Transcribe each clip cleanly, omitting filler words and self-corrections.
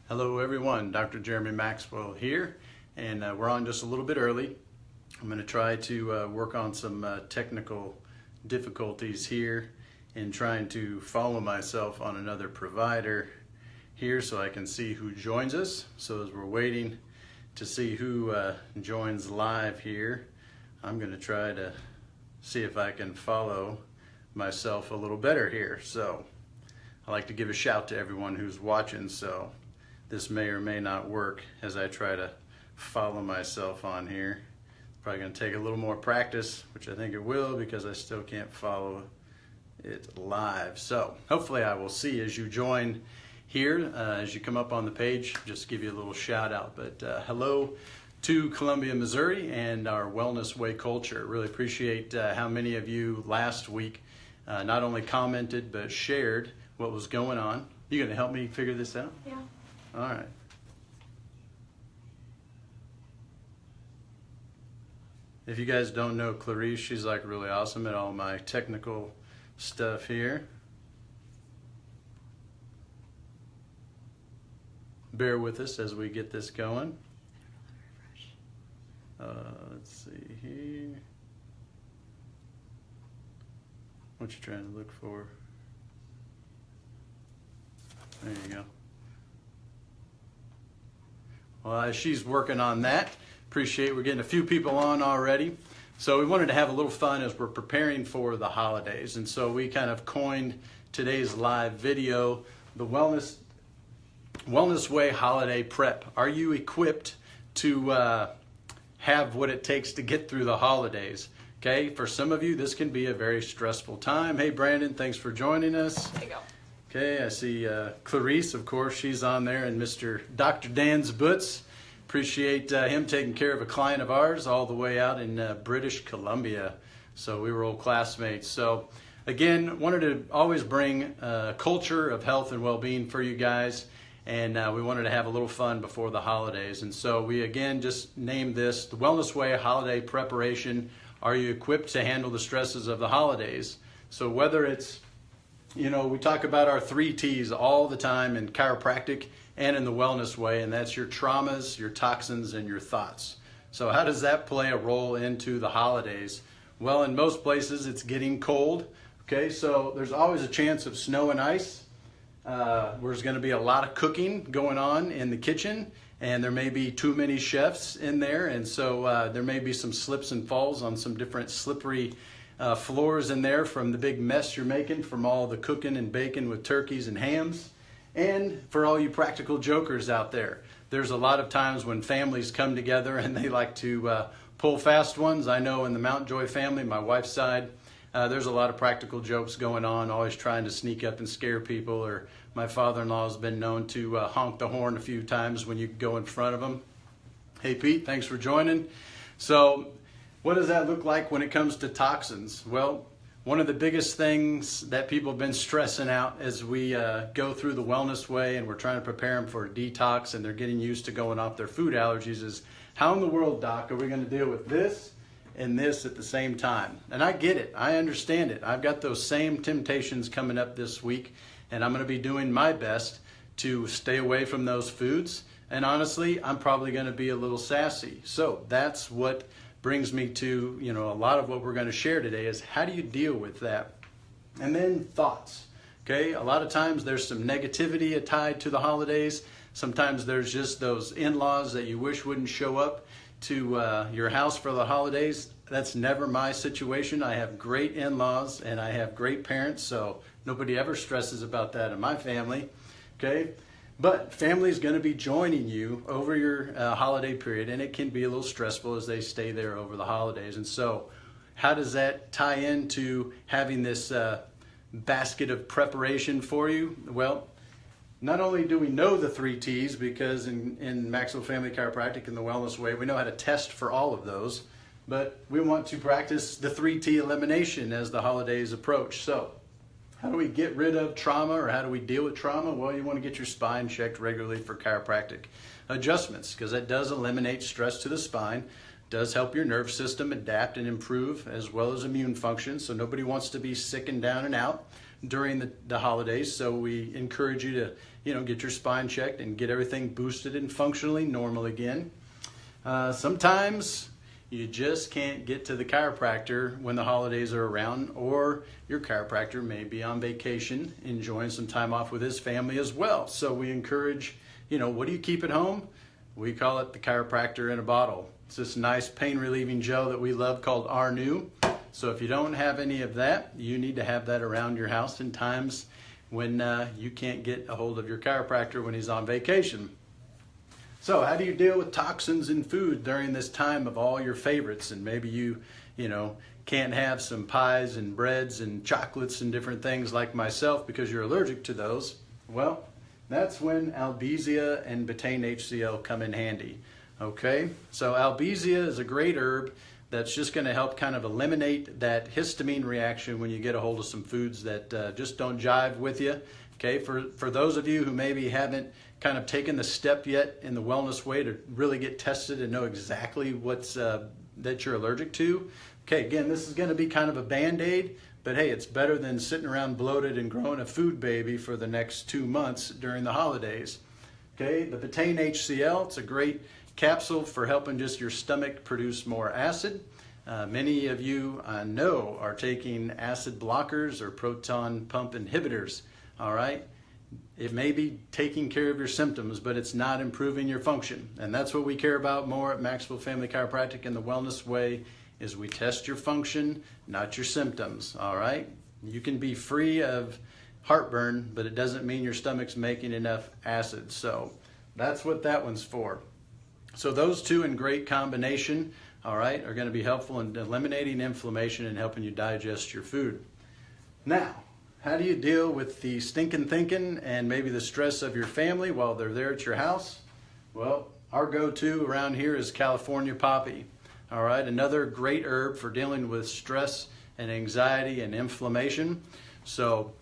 Hello everyone, Dr. Jeremy Maxwell here, and we're on just a little bit early. I'm going to try to work on some technical difficulties here in trying to follow myself on another provider here so I can see who joins us. So as we're waiting to see who joins live here, I'm going to try to see if I can follow myself a little better here. So I'd like to give a shout to everyone who's watching. So this may or may not work as I try to follow myself on here. Probably going to take a little more practice, which I think it will, because I still can't follow it live. So hopefully I will see as you join here, as you come up on the page, just give you a little shout out. But hello to Columbia, Missouri and our Wellness Way culture. Really appreciate how many of you last week not only commented but shared what was going on. You going to help me figure this out? Yeah. All right. If you guys don't know Clarice, she's like really awesome at all my technical stuff here. Bear with us as we get this going. Let's see here. What you trying to look for? There you go. Well, as she's working on that, appreciate we're getting a few people on already. So we wanted to have a little fun as we're preparing for the holidays. And so we kind of coined today's live video, the Wellness Way Holiday Prep. Are you equipped to have what it takes to get through the holidays? Okay, for some of you, this can be a very stressful time. Hey, Brandon, thanks for joining us. There you go. Okay, I see Clarice, of course, she's on there, and Mr. Dr. Dan's Butts. Appreciate him taking care of a client of ours all the way out in British Columbia. So we were old classmates. So again, wanted to always bring a culture of health and well-being for you guys, and we wanted to have a little fun before the holidays. And so we again just named this the Wellness Way Holiday Preparation. Are you equipped to handle the stresses of the holidays? So whether it's, you know, we talk about our 3 T's all the time in chiropractic and in the Wellness Way, and that's your traumas, your toxins, and your thoughts. So how does that play a role into the holidays? Well, in most places it's getting cold, okay, so there's always a chance of snow and ice. There's going to be a lot of cooking going on in the kitchen, and there may be too many chefs in there, and so there may be some slips and falls on some different slippery floors in there from the big mess you're making from all the cooking and baking with turkeys and hams. And for all you practical jokers out there, there's a lot of times when families come together and they like to pull fast ones. I know in the Mountjoy family, my wife's side, there's a lot of practical jokes going on, always trying to sneak up and scare people. Or my father-in-law has been known to honk the horn a few times when you go in front of him. Hey Pete, thanks for joining. So what does that look like when it comes to toxins? Well, one of the biggest things that people have been stressing out as we go through the Wellness Way and we're trying to prepare them for a detox and they're getting used to going off their food allergies is, how in the world, Doc, are we going to deal with this and this at the same time? And I get it. I understand it. I've got those same temptations coming up this week, and I'm going to be doing my best to stay away from those foods. And honestly, I'm probably going to be a little sassy. So that's what brings me to, you know, a lot of what we're going to share today is how do you deal with that? And then thoughts. Okay, a lot of times there's some negativity tied to the holidays. Sometimes there's just those in-laws that you wish wouldn't show up to your house for the holidays. That's never my situation. I have great in-laws and I have great parents, so nobody ever stresses about that in my family. Okay. But family's going to be joining you over your holiday period, and it can be a little stressful as they stay there over the holidays. And so how does that tie into having this basket of preparation for you? Well, not only do we know the 3 T's, because in Maxwell Family Chiropractic and the Wellness Way, we know how to test for all of those, but we want to practice the 3 T elimination as the holidays approach. So how do we get rid of trauma, or how do we deal with trauma? Well, you want to get your spine checked regularly for chiropractic adjustments, because that does eliminate stress to the spine, does help your nerve system adapt and improve, as well as immune function. So nobody wants to be sick and down and out during the holidays. So we encourage you to get your spine checked and get everything boosted and functionally normal again. Sometimes you just can't get to the chiropractor when the holidays are around, or your chiropractor may be on vacation, enjoying some time off with his family as well. So we encourage, what do you keep at home? We call it the chiropractor in a bottle. It's this nice pain relieving gel that we love called Arnu. So if you don't have any of that, you need to have that around your house in times when you can't get a hold of your chiropractor when he's on vacation. So how do you deal with toxins in food during this time of all your favorites? And maybe you can't have some pies and breads and chocolates and different things like myself because you're allergic to those. Well, that's when Albizia and betaine HCl come in handy. Okay, so Albizia is a great herb that's just going to help kind of eliminate that histamine reaction when you get a hold of some foods that just don't jive with you. Okay, for those of you who maybe haven't kind of taken the step yet in the wellness way to really get tested and know exactly what's that you're allergic to. Okay, again, this is going to be kind of a Band-Aid, but hey, it's better than sitting around bloated and growing a food baby for the next 2 months during the holidays. Okay, the betaine HCl, it's a great capsule for helping just your stomach produce more acid. Many of you I know are taking acid blockers or proton pump inhibitors. All right, it may be taking care of your symptoms, but it's not improving your function. And that's what we care about more at Maxwell Family Chiropractic in the Wellness Way, is we test your function, not your symptoms. All right, you can be free of heartburn, but it doesn't mean your stomach's making enough acid. So that's what that one's for. So those two in great combination, all right, are going to be helpful in eliminating inflammation and helping you digest your food. Now, how do you deal with the stinking thinking and maybe the stress of your family while they're there at your house? Well, our go-to around here is California poppy. All right, another great herb for dealing with stress and anxiety and inflammation. So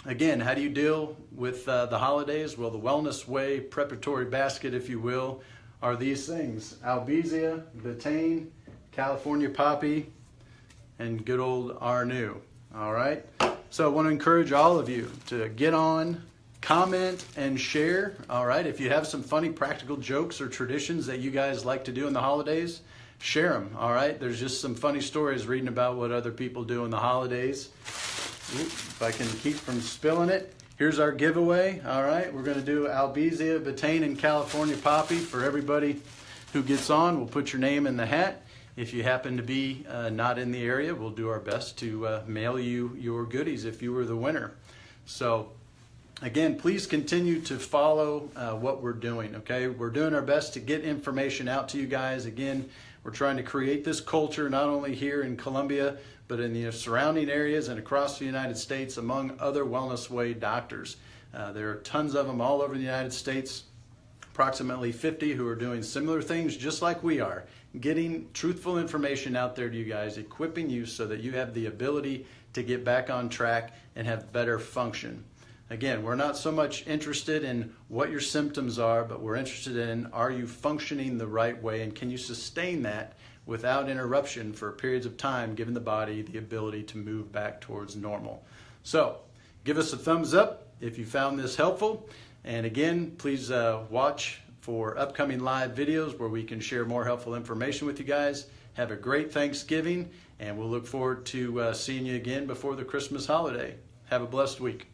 again, how do you deal with the holidays? Well, the Wellness Way preparatory basket, if you will, are these things: Albizia, betaine, California poppy, and good old Arnu. All right. So I want to encourage all of you to get on, comment, and share. All right. If you have some funny practical jokes or traditions that you guys like to do in the holidays, share them. All right. There's just some funny stories reading about what other people do in the holidays. If I can keep from spilling it. Here's our giveaway. All right. We're going to do Albizia, betaine, and California poppy for everybody who gets on. We'll put your name in the hat. If you happen to be not in the area, we'll do our best to mail you your goodies if you were the winner. So again, please continue to follow what we're doing, okay? We're doing our best to get information out to you guys. Again, we're trying to create this culture not only here in Columbia, but in the surrounding areas and across the United States among other Wellness Way doctors. There are tons of them all over the United States, approximately 50 who are doing similar things just like we are, getting truthful information out there to you guys, equipping you so that you have the ability to get back on track and have better function. Again, we're not so much interested in what your symptoms are, but we're interested in, are you functioning the right way, and can you sustain that without interruption for periods of time, giving the body the ability to move back towards normal. So give us a thumbs up if you found this helpful. And again, please watch for upcoming live videos where we can share more helpful information with you guys. Have a great Thanksgiving, and we'll look forward to seeing you again before the Christmas holiday. Have a blessed week.